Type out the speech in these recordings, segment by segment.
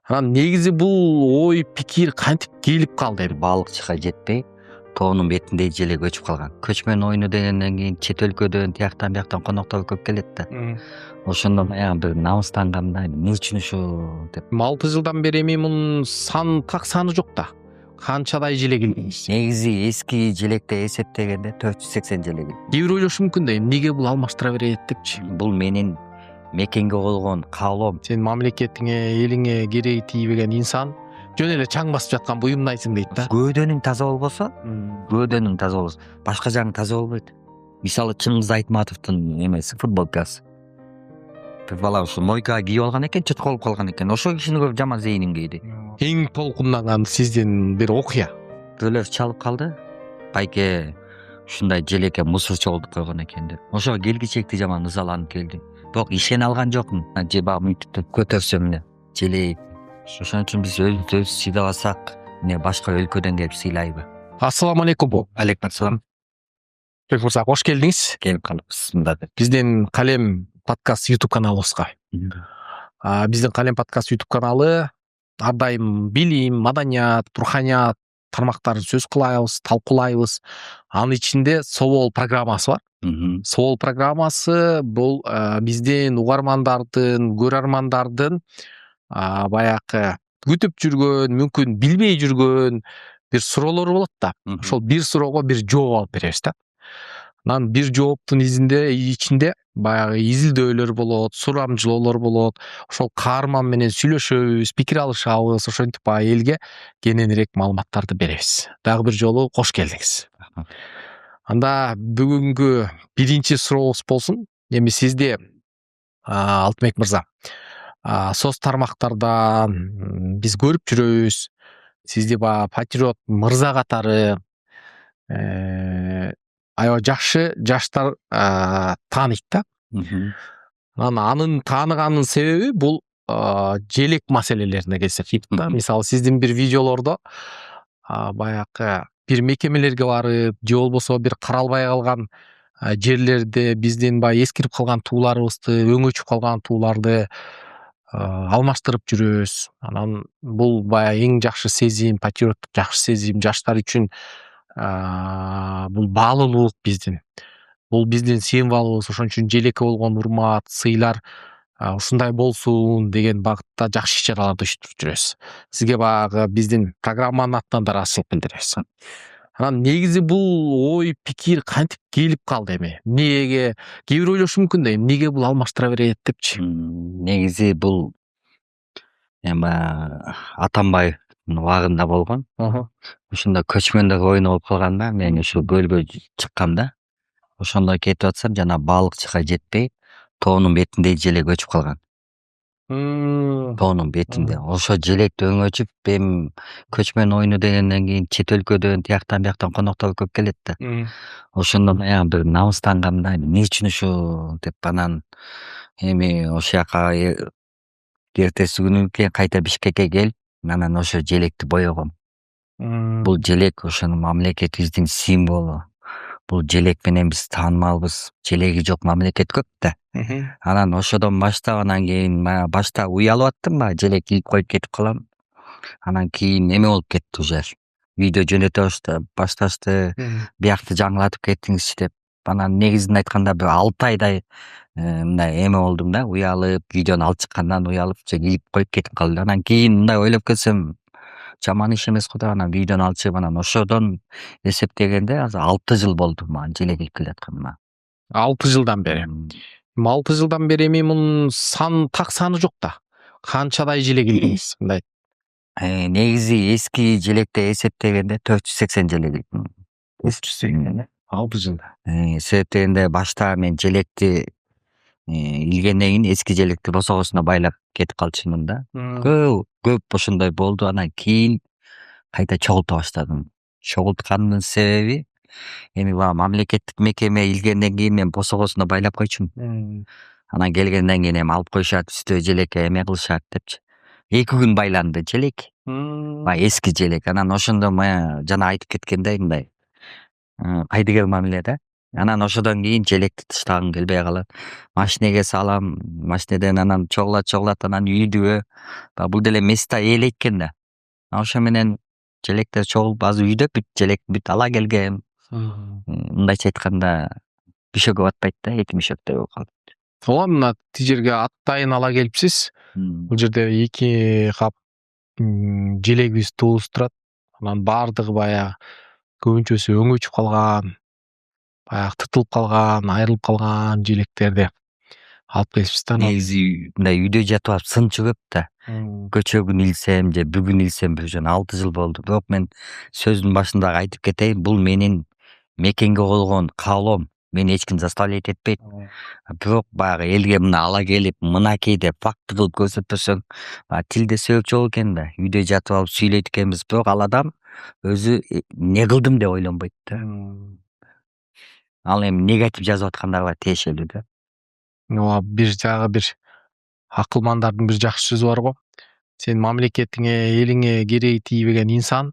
Анан негизи бул ой пикир кантип келип калды эми? Балыкчыга жетпей тоонун бетиндей желе көчүп калган. Көчмөн оюну дегенден кийин чет өлкөдөн тияктан бияктан коноктор көп келет да. Ошондон аягы бир намыстангам да, эмне үчүн ушу деп. 6 жылдан бери эми мунун так саны жок да. Канчадай желе келдиңиз? Негизи эски желекте эсептегенде 480 желе келди. Кээ бир ойлошу мүмкүн да, эмнеге бул алмаштыра берет депчи. Бул менин мекенге койгон каалоом. Сен мамлекетиңе, элиңе кереги тийбеген инсан жөн эле чаң басып жаткан буюмдайсың дейт да. Көөдөнүң таза болбосо, башка жагың таза болбойт. Мисалы Чыңгыз Айтматовдун эмеси футболкасы. Бир бала ушу мойкага кийип алган экен, чыткылып калган экен. Ошол кишини көрүп жаман зээним кейди. Эң толкундаган сиздин бир окуя. Төлөс чалып калды. Байке ушундай желекке мусор чогултуп койгон экен деп. Ошого келгичекти жаман ызаланып келди. Бирок ишене алган жокмун. Же багы мынтип көтөрсөм эле желейт. Ошон үчүн биз өзүбүз сыйлабасак, эмне башка өлкөдөн келип сыйлайбы? Ассаламу алейкум. Алейкум ассалам. Бек мырза, кош келдиңиз. Келип калыпсыз мында деп. Биздин Калем подкаст YouTube каналыбызга. Биздин Калем подкаст YouTube каналы ар дайым билим, маданият, руханият тармактарын сөз кылабыз, талкуулайбыз. Анын ичинде Собол программасы бар. Собол программасы бул биздин угармандардын, көрөрмандардын баягы күтүп жүргөн, мүмкүн билбей жүргөн бир суроолору болот да. Ошол бир суроого бир жооп алып беребиз да. Анан бир жооптун ичинде баягы изилдөөлөр болот, сурамжылоолор болот. Ошол каарман менен сүйлөшөбүз, пикир алышабыз, ошентип баягы элге кененирээк маалыматтарды беребиз. Дагы бир жолу кош келдиңиз. Анда бүгүнкү биринчи сурообуз болсун. Эми сизди Алтынбек мырза, соц тармактардан биз көрүп жүрөбүз. Сизди баягы патриот мырза катары аябай жакшы жаштар тааныйт да. Анын тааныганын себеби бул желек маселелерине келсек да. Мисалы сиздин бир видеолордо баягы бир мекемелерге барып, же болбосо бир каралбай калган жерлерде биздин баягы эскирип калган тууларыбызды, өңөчүп калган тууларды алмаштырып жүрөбүз. Анан бул баягы эң жакшы сезим, патриоттук жакшы сезим жаштар үчүн бул баалуулук биздин. Бул биздин символубуз. Ошон үчүн желекке болгон урмат, сыйлар ушундай болсун деген багытта жакшы иш-чараларды уюштуруп жүрөбүз. Сизге баягы биздин программанын атынан да ыраазычылык билдиребиз. Анан негизи бул ой пикир кантип келип калды эми? Эмнеге кээ бир ойлошу мүмкүн да, эмнеге бул алмаштыра берет депчи. Негизи бул эми Атамбаевдин убагында болгон. Ушунда көчмөндөр оюну болуп калганда мен ушу көлгө чыккам да. Ошондо кетип атсам жана балыкчыга жетпей тоонун бетиндей желе көчүп калган. Тоонун бетинде. Ошо желекти өңөчүп, эми көчмөн оюну дегенден кийин чет өлкөдөн тияктан бияктан коноктор көп келет да. Ошондон аягы бир намыстангам да, эмне үчүн ушу деп. Анан эми ошол жака эртеси күнү кайта Бишкекке келип, анан ошо желекти боегом. Бул желек ошонун мамлекетибиздин символу. Бул желек менен биз таанымалбыз. Желеги жок мамлекет көп да. Анан ошодон баштап, анан кийин башта уялып аттым, желек кийип коюп кетип калам. Анан кийин эме болуп кетти уже. Видео жөнөтө башташты, биякты жаңылатып кеттиңизчи деп. Анан негизин айтканда бир 6 айдай мындай эме болдум да, уялып, видеону алып чыккандан уялып, же кийип коюп кетип калды. Анан кийин мындай ойлоп кетсем, жаман иш эмес го деп, анан видеону алып чыгып, анан ошодон эсептегенде азыр 6 жыл болду мага желек келип келатканыма. 6 жылдан бери. 6 жылдан бери эми мунун так саны жок да. Канчадай желе келдиңиз? Мындай. Негизи эски желекте эсептегенде 480 желе келди. 480 6 жылда. Эсептегенде башта мен желекти илгенден кийин эски желекти босогосуна байлап кетип калчумун да. Көп ошондой болду. Анан кийин кайта чогулта баштадым. Чогулткандын себеби эми баягы мамлекеттик мекеме илгенден кийин мен босогосуна байлап койчумун. Анан келгенден кийин эми алып коюшат, үстү желекке эме кылышат депчи. 2 күн байланды желек. Баягы эски желек. Анан ошондо жана айтып кеткендей мындай кайдыгер мамиле да. Анан ошодон кийин желекти таштагым келбей калат. Машинеге салам, машинеден анан чогулат, анан үйдүбү. Бул деле места ээлейт экен да. Ошо менен желектер чогулуп азыр үйдө бүт желек бүт ала келгем. Мындайча айтканда бишөөгө батпайт да, эки мишөктөй болуп калат. Ооба, мына тил жерге атайын ала келипсиз. Бул жерде 2 кап желегибиз туубуз турат. Анан баардыгы баягы көбүнчөсү өңөчүп калган, баягы тытылып калган, айрылып калган желектерди алып келипсиз да. Негизи мындай үйдө жатып алып сынчы көп да. Көчөгүн илсем же бүгүн илсем уже 6 жыл болду. Бирок мен сөздүн башында айтып кетейин, бул менин мекенге койгон каалоом. Мени эч ким заставлять этпейт. Бирок баягы элге мына ала келип, мынакей деп факты кылып көрсөтпөсөң, тилде себепчи болот экен да. Үйдө жатып алып сүйлөйт экенбиз, бирок ал адам өзү эмне кылдым деп ойлонбойт да. Ал эми негатив жазып аткандарга тиешелүү да. Ооба, бир жагы бир акылмандардын бир жакшы сөзү барго. Сен мамлекетиңе, элиңе кереги тийбеген инсан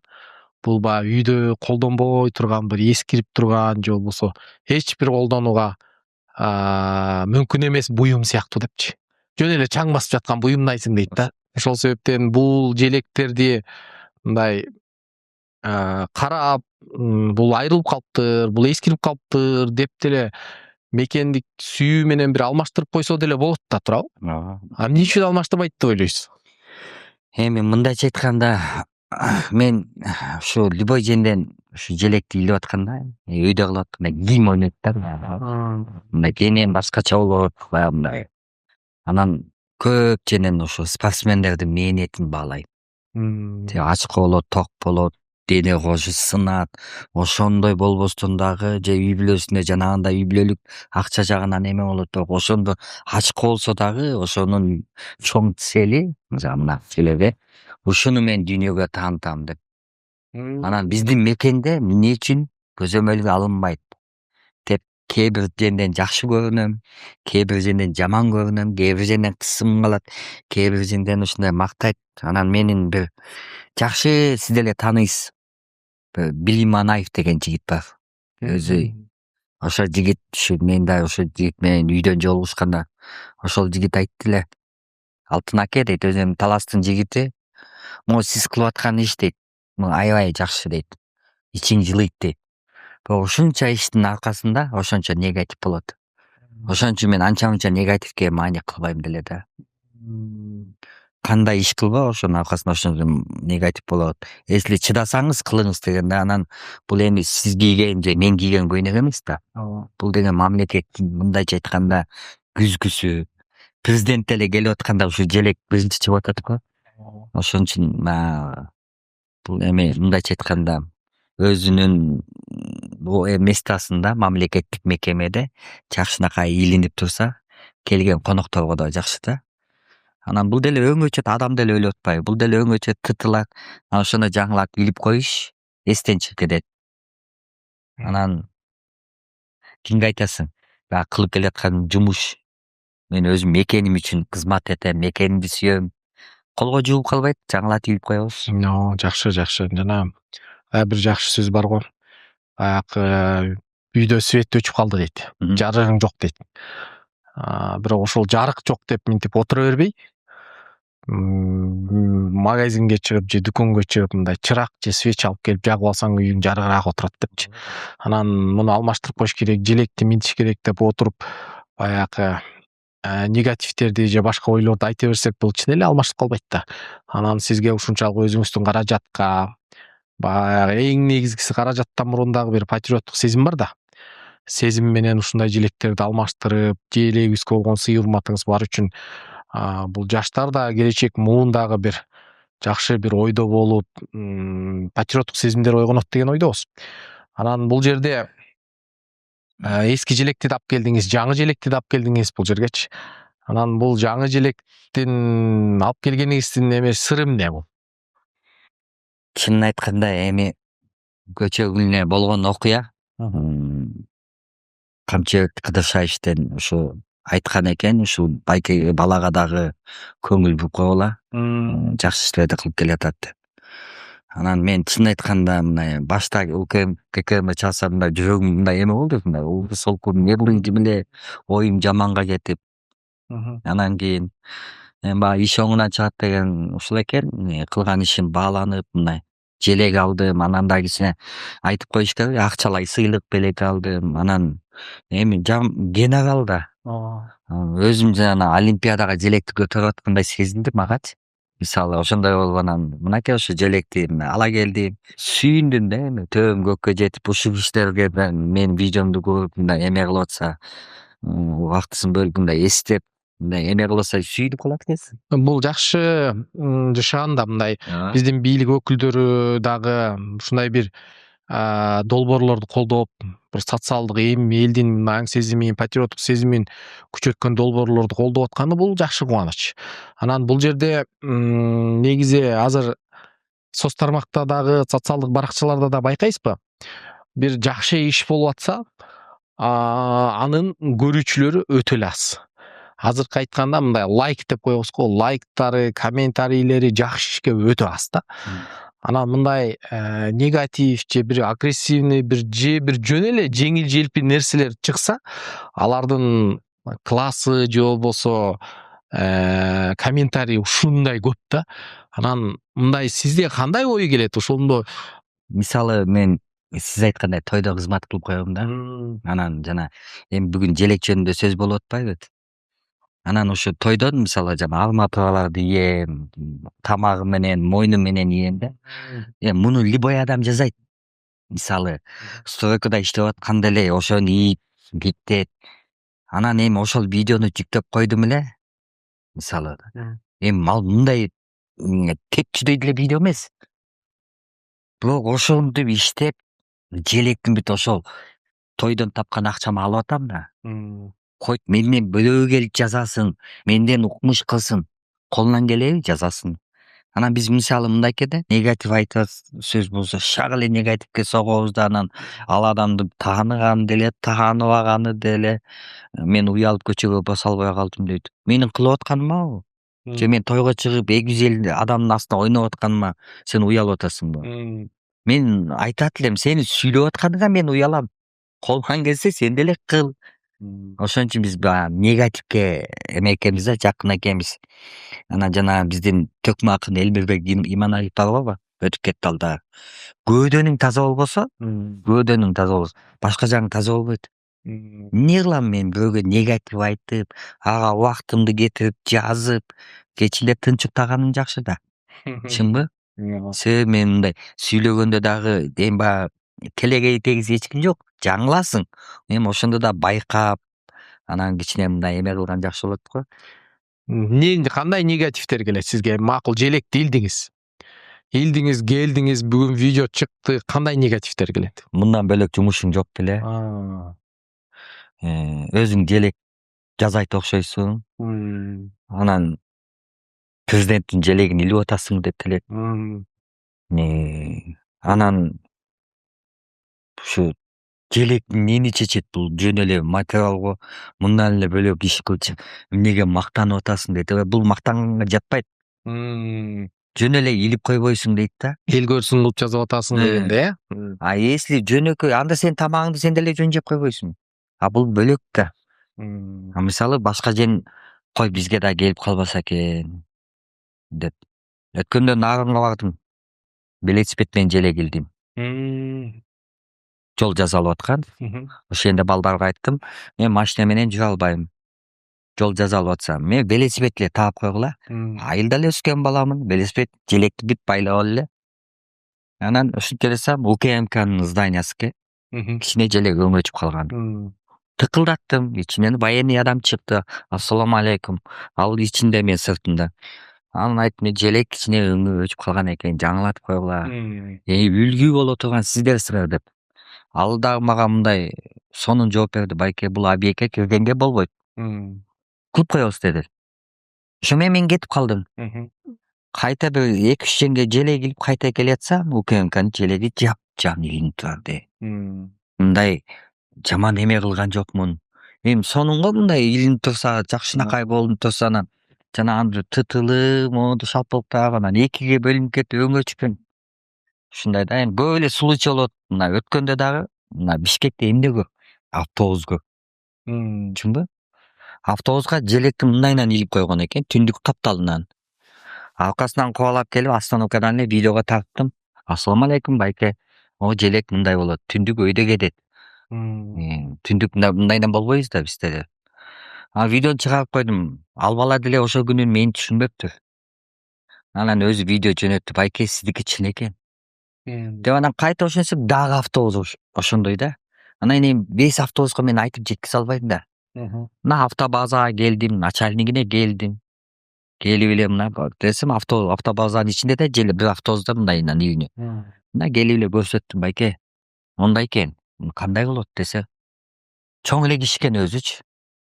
бул баягы үйдө колдонбой турган, бир эскирип турган же болбосо эч бир колдонууга мүмкүн эмес буюм сыяктуу депчи. Жөн эле чаң басып жаткан буюмдайсың дейт да. Ошол себептен бул желектерди мындай карап, бул айрылып калыптыр, бул эскирип калыптыр деп деле мекендик сүйүү менен бир алмаштырып койсо деле болот да, туурабы? Эмне үчүн алмаштырбайт деп ойлойсуз? Эми мындайча айтканда, мен ушу любой жерден ушу желекти илип атканда, өйдө кылып атканда кийим ойнойт да. Мындай денем башкача болот, баягы мындай. Анан көп жерден ушу спортсмендердин мээнетин баалайм. Ачка болот, ток болот, дене кожу сынат. Ошондой болбостон дагы же үй бүлөсүнө жанагындай үй бүлөлүк акча жагынан эме болот, бирок ошондо ачка болсо дагы ошонун чоң цели, мына целеге ушуну мен дүйнөгө таанытам деп. Анан биздин мекенде эмне үчүн көзөмөлгө алынбайт деп кээ бир жерден жакшы көрүнөм, кээ бир жерден жаман көрүнөм, кээ бир жерден кысым калат, кээ бир жерден ушундай мактайт. Анан менин бир жакшы, сиз деле тааныйсыз, Билим Анаев деген жигит бар. Өзү ошол жигит, мен да ошол жигит менен үйдөн жолугушканда ошол жигит айтты эле. Алтын аке дейт, өзү Таластын жигити. Могу сиз кылып аткан иш дейт, аябай жакшы дейт. Ичиң жылыйт дейт. Бирок ушунча иштин аркасында ошончо негатив болот. Ошон үчүн мен анча мынча негативге маани кылбайм деле да. Кандай иш кылба, ошонун аркасында ошончо негатив болот. Если чыдасаңыз кылыңыз деген да. Анан бул эми сиз кийген же мен кийген көйнөк эмес да. Бул деген мамлекеттин мындайча айтканда күзгүсү. Президент деле келип атканда ушу желек биринчи чыгып атат го. Ошон үчүн бул эми мындайча айтканда өзүнүн местасында, мамлекеттик мекемеде жакшынакай илинип турса, келген конокторго да жакшы да. Анан бул деле өңөчөт, адам деле өлүп атпайбы. Бул деле өңөчөт, тытылат. Ошону жаңылап илип коюш эстен чыгып кетет. Анан кимге айтасың? Баягы кылып келаткан жумуш. Мен өзүм мекеним үчүн кызмат этем, мекенимди сүйөм. Колго жууп калбайт, жаңылатып илип коебуз. Жакшы. Жана бир жакшы сөз бар го. Баягы үйдө свет өчүп калды дейт. Жарыгың жок дейт. Бирок ошол жарык жок деп минтип отура бербей, магазинге чыгып же дүкөнгө чыгып мындай чырак же свеч алып келип жагып алсаң үйүң жарыгыраак отурат депчи. Анан муну алмаштырып коюш керек, желекти минтиш керек деп отуруп баягы негативтерди же башка ойлорду айта берсек, бул чын эле алмашып калбайт да. Анан сизге ушунчалык өзүңүздүн каражатка, баягы эң негизгиси каражаттан мурун дагы бир патриоттук сезим бар да. Сезим менен ушундай желектерди алмаштырып, желегибизге болгон сый урматыңыз бар үчүн бул жаштар да келечек муун дагы бир жакшы бир ойдо болуп, патриоттук сезимдер ойгонот деген ойдобуз. Анан бул жерде эски желекти да алып келдиңиз, жаңы желекти да алып келдиңиз бул жергечи. Анан бул жаңы желектин алып келгениңиздин сыры эмне бул? Чынын айтканда эми көчөгүнө болгон окуя Камчыбек Кыдыршаевден ушу айткан экен, ушул байке балага дагы көңүл буруп койгула, жакшы иштерди кылып келатат деп. Анан мен чын айтканда мына башта УКМК чалса мындай жүрөгүм мындай эме болду, мындай солкун нервный эле оюм жаманга кетип, анан кийин баягы иш оңунан чыгат деген ушул экен, кылган ишим бааланып мындай желек алдым, анан да кичине айтып коюш керек, акчалай сыйлык белек алдым, анан эми генерал да. Өзүм жана олимпиадага желекти көтөрүп аткандай сезиндим агачы. Мисалы ошондой болуп анан мынакей ошо желекти ала келдим, сүйүндүм да эми төбөм көккө жетип ушул кишилерге менин видеомду көрүп мындай эме кылып атса, убактысын бөлүп мындай эстеп, мындай эме кылып атса сүйүнүп калат экенсиң. Бул жакшы жашаган да мындай биздин бийлик өкүлдөрү дагы ушундай бир долбоорлорду колдоп, бир социалдык элдин аң сезимин, патриоттук сезимин күчөткөн долбоорлорду колдоп атканы бул жакшы кубаныч. Анан бул жерде негизи азыр соц тармакта дагы, социалдык баракчаларда да байкайсызбы? Бир жакшы иш болуп атса, анын көрүүчүлөрү өтө эле аз. Азыркы айтканда мындай лайк деп коебуз го, лайктары, комментарийлери жакшы ишке өтө аз да. Анан мындай негатив же бир агрессивный бир жөн эле жеңил желпи нерселер чыкса, алардын классы же болбосо комментарий ушундай көп да. Анан мындай сизде кандай ой келет ошондо? Мисалы мен сиз айткандай тойдо кызмат кылып коем да. Анан жана эми бүгүн желек жөнүндө сөз болуп атпайбы? Анан ошо тойдон мисалы жана алматыбаларды ийем, тамагы менен, мойну менен ийем да. Эми муну любой адам жасайт. Мисалы стройкада иштеп атканда эле ошону ийип, биптеп, анан эми ошол видеону жүктөп койдум эле. Мисалы эми ал мындай тепчүдөй деле видео эмес. Бирок ошентип иштеп, желектин бүт ошол тойдон тапкан акчамы алып атам да. Койт менден бирөө келип жазасын, менден укмуш кылсын, колунан келеби жазасын. Анан биз мисалы мындайке да, негатив айтып сөз болсо шак эле негативге согобуз да, анан ал адамды тааныганы деле, тааныбаганы деле мен уялып көчөгө баса албай калдым дейт. Менин кылып атканымабы? Же мен тойго чыгып 250 адамдын астында ойноп атканыма сен уялып атасыңбы? Мен айтат элем, сени сүйлөп атканыңа мен уялам. Колуңан келсе сен деле кыл. Ошон үчүн биз баягы негативге эме экенбиз да, жакын экенбиз. Анан жана биздин төкмө акын Элмирбек Иманалиев барбы? Өтүп кетти ал да. Көөдөнүң таза болбосо, башка жагың таза болбойт. Эмне кылам мен бирөөгө негатив айтып, ага убактымды кетирип, жазып, кечинде тынчыктаганым жакшы да. Чынбы? Себеби мен мындай сүйлөгөндө дагы эми баягы келегей тегиз эч ким жок, жаңыласың. Эми ошондо да байкап, анан кичине мындай эме кылган жакшы болот го. Кандай негативдер келет сизге? Макул желекти илдиңиз, келдиңиз, бүгүн видео чыкты, кандай негативдер келет? Мындан бөлөк жумушуң жок беле. Өзүң желек жасайт окшойсуң. Анан президенттин желегин илип атасың деп келет. Анан ушу желек эмнени чечет? Бул жөн эле материал го. Мындан эле бөлөк иш кылчы. Эмнеге мактанып атасың дейт. Бул мактанганга жатпайт. Жөн эле илип койбойсуң дейт да. Эл көрсүн кылып жазып атасың дегенде, э? А если жөнөкөй, анда сен тамагыңды сен деле жөн жеп койбойсуң. А бул бөлөк да. Мисалы башка жен кой бизге да келип калбаса экен деп. Өткөндө Нарынга бардым. Велосипед менен желек илдим. Жол жасалып аткан. Ошол жерде балдарга айттым, мен машина менен жүрө албайм. Жол жасалып атса, мен велосипед эле таап койгула. Айылда эле өскөн баламын, велосипед желекти бүт байлап эле. Анан ушинтип элесем УКМКнын зданиясыке кичине желек өңөчүп калган. Тыкылдаттым, ичинен военный адам чыкты. Ассаламу алейкум. Ал ичинде, мен сыртында. Анан айттым, желек кичине өңөчүп калган экен, жаңылатып койгула. Үлгү боло турган сиздерсиңер деп. Ал дагы мага мындай сонун жооп берди. Байке, бул объектке киргенге болбойт. Кылып коебуз деди. Ошо менен мен кетип калдым. Кайта бир 2-3 женге желек илип кайта келатсам, УКМКнын желеги жапжан илинип турат. Мындай жаман эме кылган жокмун. Эми сонун го мындай илинип турса, жакшынакай болуп турса, анан жана аны тытылып, моду шалпылыктап, анан экиге бөлүнүп кетип өңөчүпүн. ушундай да эми көп эле случай болот. Мына өткөндө дагы мына Бишкекте эмне көп? Автобус көп. Түшүндүңбү? Автобуска желекти мындайынан илип койгон экен, түндүк тапталынан. Аркасынан кубалап келип остановкадан эле видеого тарттым. Ассалам алейкум байке. О желек мындай болот. Түндүк өйдө кетет. Түндүк мындайдан болбойбуз да биз деле. Видеону чыгарып койдум. Ал бала деле ошол күнү мени түшүнбөптүр. Анан өзү видео жөнөттү. Байке сиздики чын экен. Деп анан кайта ошентсем дагы автобус ошондой да. Анан эми 5 автобуска мен айтып жеткизе албайм да. Мына автобазага келдим, начальнигине келдим. Келип эле мына десем автобазанын ичинде да желе бир автобуста мындайынан илиниyor. Мына келип эле көрсөттүм байке. Мондай экен. Кандай болот десе. Чоң эле киши экен өзүчү.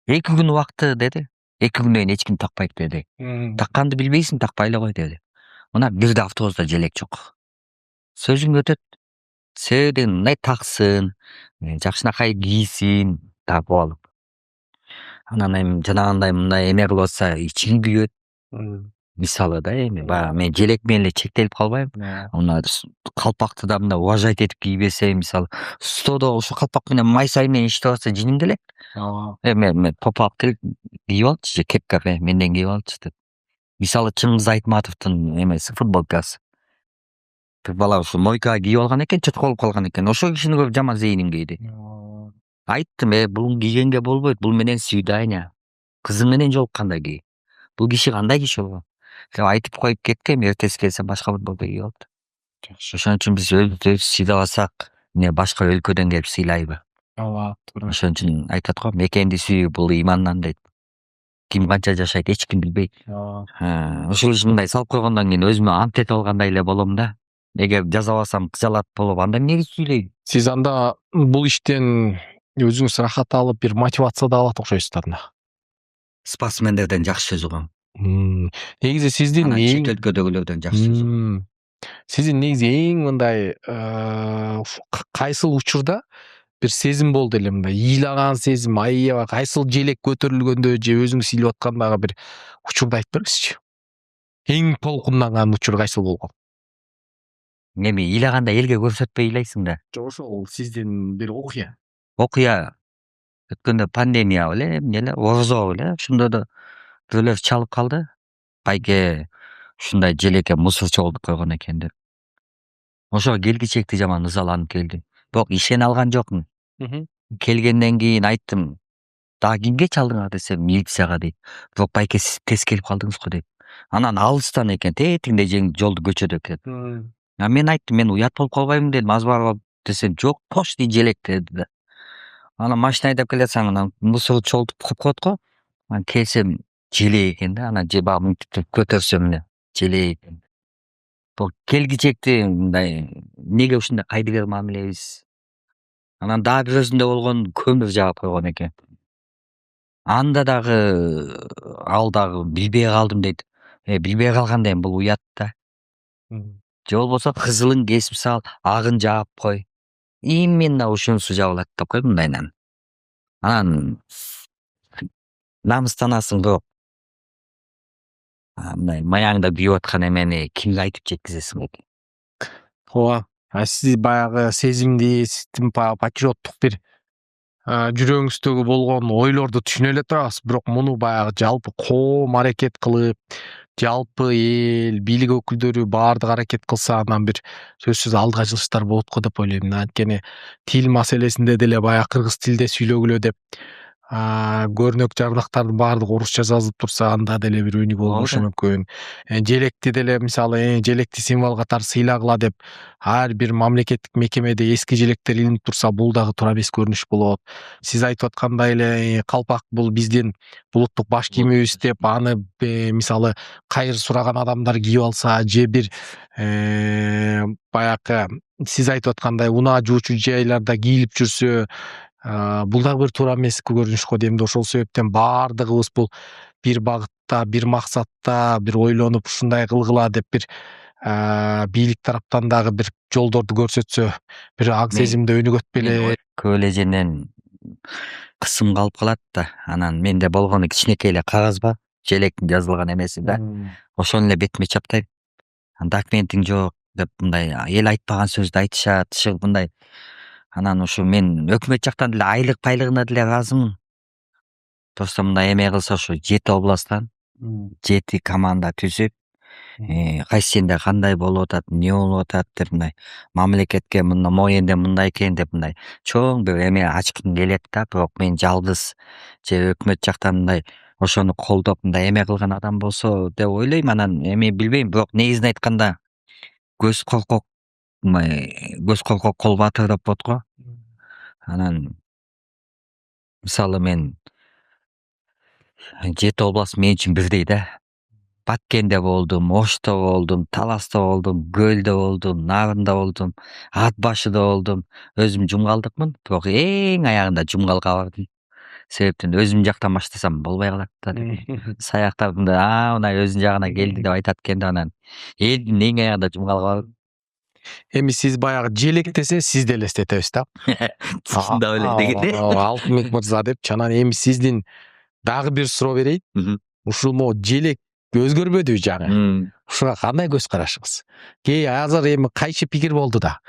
2 күн убакыты деди. 2 күндөн кийин эч ким такпайт деди. Такканды билбейсиң, такпай эле кой деди. Мына бирде автобуста желек жок. Сөзүң өтөт. Себеби мындай таксын, жакшынакай кийсин, тагып алып. Анан эми жанагындай мындай эме кылып атса ичиң күйөт. Мисалы да эми баягы мен желек менен эле чектелип калбайм. Мына калпакты да мындай уважать этип кийбесем, мисалы, стодо ошо калпак менен май сай менен иштеп атса жиним келет. Мен попо алып келип кийип алчы же кепка менден кийип алчы деп. Мисалы Чыңгыз Айтматовдун эмеси футболкасы. Бир бала ушу мойкага кийип алган экен, чотколуп калган экен. Ошол кишини көрүп жаман зейиним кейди. Айттым, бул кийгенге болбойт, бул менен свидание. Кызың менен жолукканда кий. Бул киши кандай киши болгон? Деп айтып коюп кеткем, эртеси келсем башка футболка кийип алыптыр. Ошон үчүн биз өзүбүздү сыйлабасак, эмне башка өлкөдөн келип сыйлайбы? Ооба, туура. Ошон үчүн айтат го, мекенди сүйүү бул имандан дейт. Ким канча жашайт эч ким билбейт. Ошол иш мындай салып койгондон кийин өзүмө ант этип алгандай эле болом да. Эгер жазабасам кыжалат болуп, анда эмнеге сүйлөйм? Сиз анда бул иштен өзүңүз рахат алып, бир мотивация да алат окшойсуз да анда. Спортсмендерден жакшы сөз угам. Негизи сиздин Анан чет өлкөдөгүлөрдөн жакшы сөз угам. Сиздин негизи эң мындай кайсыл учурда бир сезим болду эле мындай ыйлаган сезим, аябай кайсыл желек көтөрүлгөндө же өзүңүз илип аткандагы бир учурду айтып бериңизчи. Эң толкунланган учур кайсыл болгон? Эми ыйлаганда элге көрсөтпөй ыйлайсың да. Жок, ошол сиздин бир окуя. Окуя өткөндө пандемия беле, эмне эле, орозо беле, ошондо да бирөөлөр чалып калды. Байке ушундай желекке мусор чогултуп койгон экен деп. Ошого келгичекти жаман ызаланып келдим. Бирок ишене алган жокмун. Келгенден кийин айттым. Дагы кимге чалдыңар десем, милицияга дейт. Бирок байке сиз тез келип калдыңыз го дейт. Анан алыстан экен, тетиңде жолду көчөдө экен. Мен айттым, мен уят болуп калбаймын дедим, аз барып десем, жок, почти желек деди да. Анан машина айдап келатсаң, анан мусор чогултуп коюп коет го. Анан келсем желек экен да, анан же багы мынтип көтөрсөм эле желек экен. Бул келгичекти мындай эмнеге ушундай кайдыгер мамилебиз? Анан дагы бирөөсүндө болгон көмүр жагып койгон экен. Анда дагы ал дагы билбей калдым дейт. Билбей калганда эми бул уят да. Же болбосо кызылын кесип сал, агын жаап кой. Именно ушунусу жабылат деп кой мындайынан. Анан намыстанасың бирок мындай маяңда күйүп аткан эмени кимге айтып жеткизесиң экен? Ооба. Сиз баягы сезимди, сиздин патриоттук бир жүрөгүңүздөгү болгон ойлорду түшүнө эле турабыз. Бирок муну баягы жалпы коом аракет кылып, жалпы эл, бийлик өкүлдөрү баардыгы аракет кылса, анан бир сөзсүз алдыга жылыштар болот го деп ойлойм. Анткени тил маселесинде деле баягы кыргыз тилде сүйлөгүлө деп көрнөк жардактардын баардыгы орусча жазылып турса, анда деле бир өнүгүү болбошу мүмкүн. Желекти деле мисалы желекти символ катары сыйлагыла деп ар бир мамлекеттик мекемеде эски желектер илинип турса, бул дагы туура эмес көрүнүш болот. Сиз айтып аткандай эле калпак бул биздин улуттук баш кийимибиз деп аны мисалы кайыр сураган адамдар кийип алса, же бир баягы сиз айтып аткандай унаа жуучу жайларда кийилип жүрсө, бул дагы бир туура эмес көрүнүш го дейм да. Ошол себептен баардыгыбыз бул бир багытта, бир максатта бир ойлонуп ушундай кылгыла деп бир бийлик тараптан дагы бир жолдорду көрсөтсө, бир аң сезимде өнүгөт беле. Көп эле жерден кысым калып калат да. Анан менде болгону кичинекей эле кагаз бар, желектин жазылган эмеси да. Ошону эле бетиме чаптайм. Документиң жок, деп мындай эл айтпаган сөздү айтышат, чыгып мындай. Анан ушу мен өкмөт жактан деле пайлыгына деле ыраазымын. Просто мындай эме кылса ушу 7 областтан 7 команда түзүп, кайсы жерде кандай болуп атат, эмне болуп атат деп мындай мамлекетке могу жерде мындай экен деп мындай чоң бир эме ачкым келет да. Бирок мен жалгыз же өкмөт жактан мындай ошону колдоп мындай эме кылган адам болсо деп ойлойм. Анан эми билбейм, бирок негизин айтканда көз коркок кол батыр деп коет го. Анан мисалы мен 7 область мен үчүн бирдей да. Баткенде болдум, Ошто болдум, Таласта болдум, Көлдө болдум, Нарында болдум, Ат башыда болдум. Өзүм Жумгалдыкмын, бирок эң аягында Жумгалга бардым. Себептен өзүм жактан баштасам болбой калат да деп. Саяктап мындай мына өзүнүн жагына келди деп айтат экен да, анан элдин эң аягында Жумгалга бардым. Эми сиз баягы желек десе сизди элестетебиз да. Чындап эле дегенде. Алтынбек мырза депчи. Анан эми сиздин дагы бир суроо берейин. Ушул могу желек өзгөрбөдүбү жаңы? Ушуга кандай көз карашыңыз? Кээ азыр эми кайшы пикир болду да.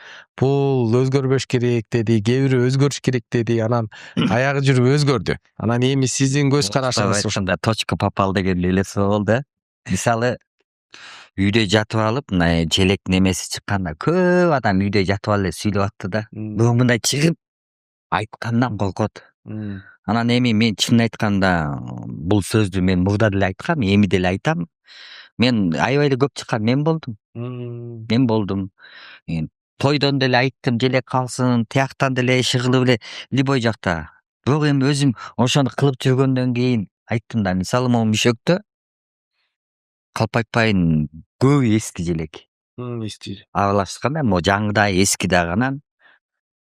Бул өзгөрбөш керек деди, кээ бири өзгөрүш керек деди. Анан аягы жүрүп өзгөрдү. Анан эми сиздин көз карашыңыз ушунда точка попал деген эле суроо болду. Мисалы үйдө жатып алып, мына желек немеси чыкканда көп адам үйдө жатып алып эле сүйлөп атты да. Бирок мындай чыгып айткандан коркот. Анан эми мен чынын айтканда бул сөздү мен мурда деле айткам, эми деле айтам. Мен аябай эле көп чыккан мен болдум. Мен болдум. Тойдон деле айттым, желек калсын, тияктан деле шыгылып эле любой жакта. Бирок эми өзүм ошону кылып жүргөндөн кийин айттым да, мисалы могу Мишөктө калп айтпайын көбү эски желек. Эски. Аралашканда могу жаңы да, эски дагы. Анан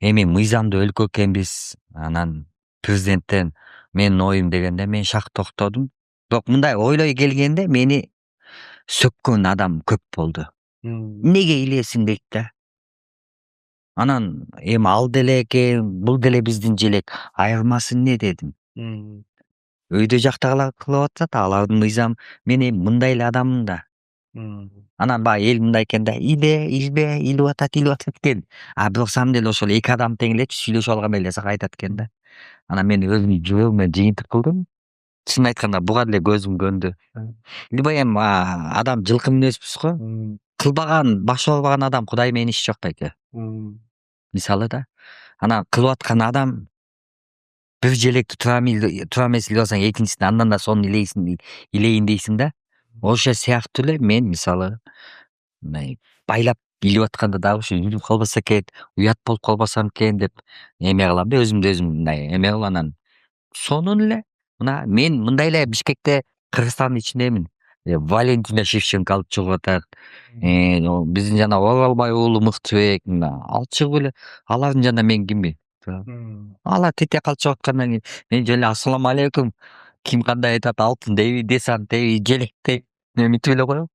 эми мыйзамдуу өлкө экенбиз. Анан президенттен менин оюм дегенде мен шак токтодум. Бирок мындай ойлой келгенде мени сөккөн адам көп болду. Эмнеге илесиң дейт да. Анан эми ал деле экен, бул деле биздин желек. Айырмасы эмне дедим. Өйдө жактагылар кылып атат, алардын мыйзам. Мен эми мындай эле адаммын да. Анан баягы эл мындай экен да, илбе, илип атат экен. Бирок самом деле ошол эки адам тең элечи сүйлөшүп алгандай эле айтат экен да. Анан мен өзүмдүн жүрөгүмө жыйынтык кылдым. Чынын айтканда буга деле көзүм көндү. Любой эми адам жылкы мүнөзбүз го. Кылбаган, баш оорбаган адам Кудай менен иши жок байке. Мисалы да. Анан кылып аткан адам бир желекти туура эмес илип алсаң, экинчисин андан да сонун илейин дейсиң да. Ошо сыяктуу эле мен мисалы мындай байлап илип атканда дагы ушу жүрүп калбаса экен, уят болуп калбасам экен деп эме кылам да, өзүмдү өзүм мындай эме кылып. Анан сонун эле мына мен мындай эле Бишкекте Кыргызстандын ичиндемин. Валентина Шевченко алып чыгып атат. Биздин жана Оралбай уулу Мыктыбек, алып чыгып эле алардын жанында мен киммин? Алар тете калып чыгып аткандан кийин мен жөн эле ассаламу алейкум. Ким кандай айтат, алтын дейби, десант дейби, желек дейби, мынтип эле коем.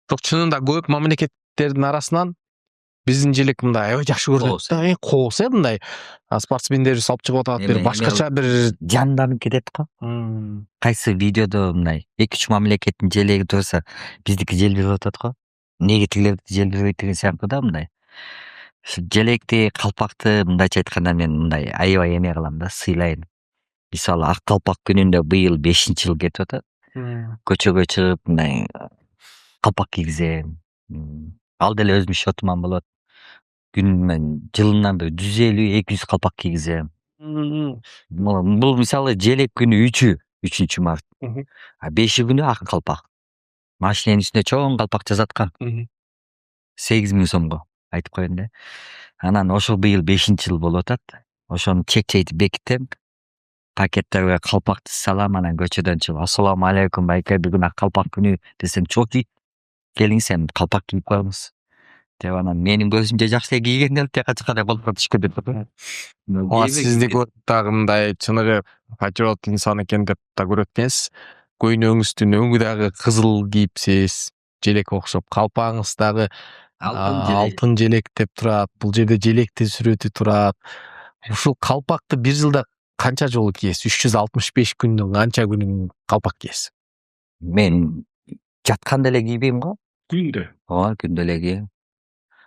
Бирок чынында көп мамлекеттердин арасынан биздин желек мындай аябай жакшы көрүнөт да. Коосу мындай спортсмендерибиз алып чыгып атат, бир башкача бир жанданып кетет го. Кайсы видеодо мындай 2-3 мамлекеттин желеги турса, биздики желбирип атат го. Неге тигилердики желбирбейт деген сыяктуу да мындай. Желекти, калпакты мындайча айтканда мен мындай аябай эме кылам да, сыйлайм. Мисалы Ак калпак күнүндө быйыл 5-жыл кетип атат. Көчөгө чыгып мындай калпак кийгизем. Ал деле өзүмдүн счетуман болот. Күнүнөн жылынан бир 150-200 калпак кийгизем. Бул мисалы желек күнү 3-3 март. 5 күнү ак калпак. Машиненин үстүнө чоң калпак жазаткан. 8.000 сомго айтып коеюн да. Анан ошол быйыл 5-жыл болуп атат. Ошону чек-чейди бекитем. Пакеттерге калпакты салам, анан көчөдөн чыгып ассаламу алейкум байке, бүгүн ак калпак күнү десем, чоки келиң сен калпак кийип коебуз деп. Анан менин көзүмчө жакшы эле кийген деп тияка чыкканда болуп түшкөн деп. Сизди көрүп дагы мындай чыныгы патриот инсан экен деп да көрөт экенсиз. Көйнөгүңүздүн өңү дагы кызыл кийипсиз, желекке окшоп, калпагыңыз дагы алтын желек деп турат. Бул жерде желектин сүрөтү турат. Ушул калпакты бир жылда канча жолу кийесиз? 365 күндүн канча күнүн калпак кийесиз? Мен жатканда эле кийбейм го. Күндө. Ооба, күндө эле кийем.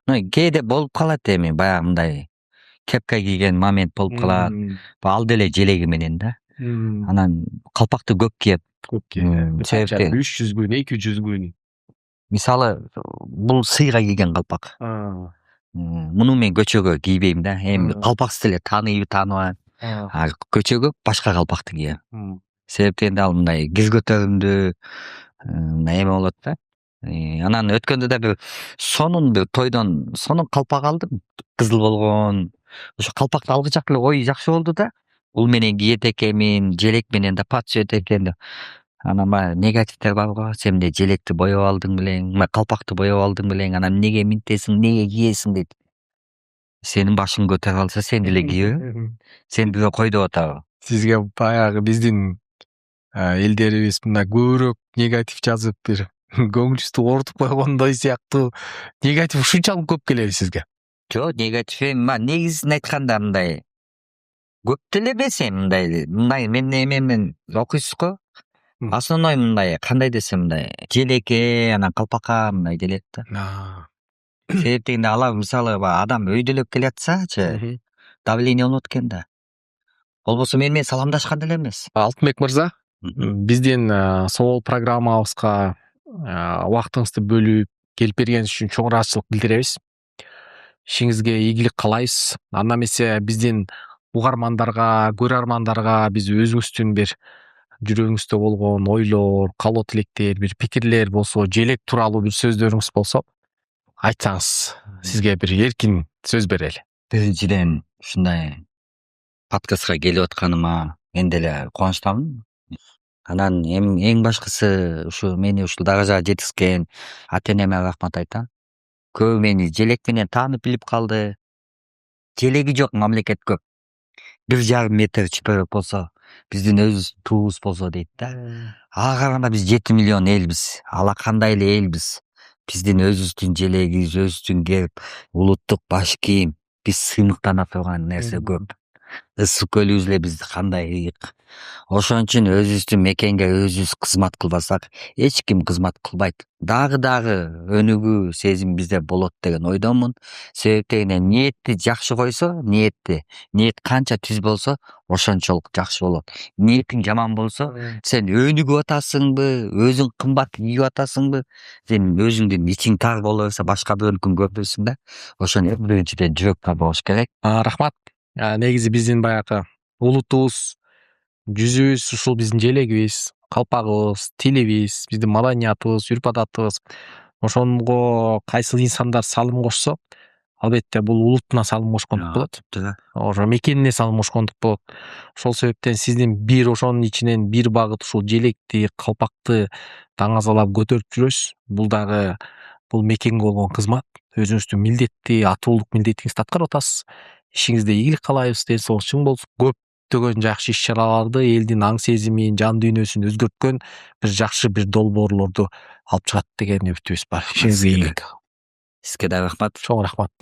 кээде болуп калат эми баягы мындай кепка кийген момент болуп калат. Ал деле желеги менен да. Анан калпакты көп кийет. Канча Себепти 300 күн, 200 күн. мисалы бул сыйга кийген калпак. Муну мен көчөгө кийбейм да. Эми калпаксыз эле тааныйбы, тааныбайбы. Көчөгө башка калпакты кийем. Себепти ал мындай киз көтөрүмдүү эме болот да. Анан өткөндө да бир сонун бир тойдон сонун калпак алдым. Кызыл болгон. Ошо калпакты алгычак эле ой жакшы болду да. Бул менен кийет экенмин, желек менен да пат түшөт экен деп. Анан баягы негативдер бар го. Сен эмне желекти боеп алдың белең, калпакты боеп алдың белең, анан эмнеге минтесиң, эмнеге кийесиң дейт. Сенин башың көтөрүп алса сен деле кийбе? Сен бирөө кой деп атабы? Сизге баягы биздин элдерибиз мына көбүрөөк негатив жазып бир көңүлүңүздү оорутуп койгондой сыяктуу негатив ушунчалык көп келеби сизге? Жок, негатив эми негизин айтканда мындай көп деле эмес эми мындай менин эмемден окуйсузго. Основной мындай кандай десем мындай желекке анан калпакка мындай келет да. Себептен алар мисалы адам өйдөлөп келатсачы давление болот экен да. Болбосо мени саламдашкан деле эмес. Алтынбек мырза, биздин собол программабызга убактыңызды бөлүп келип бергениңиз үчүн чоң ыраазычылык билдиребиз. Ишиңизге ийгилик каалайбыз. Анда эмесе биздин угармандарга, көрөрмандарга биз өзүңүздүн бир жүрөгүңүздө болгон ойлор, каалоо тилектер, бир пикирлер болсо, желек тууралуу бир сөздөрүңүз болсо айтсаңыз, сизге бир эркин сөз берели. Биринчиден ушундай подкастка келип атканыма мен деле кубанычтамын. Анан эң башкысы ушу мени ушул даражага жеткизген ата энеме рахмат айтам. Көбү мени желек менен таанып билип калды. Желеги жок мамлекет көп. 1,5 метр чүпөрөк болсо, биздин өзүбүздүн туубуз болсо дейт да. Ага караганда биз 7 миллион элбиз. Алакандай эле элбиз. Биздин өзүбүздүн желегибиз, өзүбүздүн герб, улуттук баш кийим, биз сыймыктана турган нерсе көп. Ысык көлүбүз эле бизди кандай ыйык. Ошон үчүн өзүбүздүн мекенге өзүбүз кызмат кылбасак, эч ким кызмат кылбайт. Дагы өнүгүү сезим бизде болот деген ойдомун. Себептен ниетти жакшы койсо, ниет канча түз болсо, ошончолук жакшы болот. Ниетиң жаман болсо, сен өнүгүп атасыңбы, өзүң кымбат кийип атасыңбы, сен өзүңдүн ичиң тар боло берсе, башка бирөөнүкүн көрбөйсүң да. Ошон эң биринчиден жүрөк бар болуш керек. Рахмат. Негизи биздин баягы улутубуз, жүзүбүз ушул биздин желегибиз, калпагыбыз, тилибиз, биздин маданиятыбыз, үрп адатыбыз. Ошонго кайсы инсандар салым кошсо, албетте бул улутуна салым кошкондук болот. Ошо мекенине салым кошкондук болот. Ошол себептен сиздин бир ошонун ичинен бир багыт ушул желекти, калпакты даңазалап көтөрүп жүрөсүз. Бул дагы бул мекенге болгон кызмат, өзүңүздүн милдетти, атуулук милдетиңизди аткарып атасыз. Ишиңизде ийгилик каалайбыз, ден соолук чың болсун. Көптөгөн жакшы иш-чараларды, элдин аң сезимин, жан дүйнөсүн өзгөрткөн бир жакшы бир долбоорлорду алып чыгат деген үмүтүбүз бар. Ишиңизге ийгилик. Сизге да рахмат. Чоң рахмат.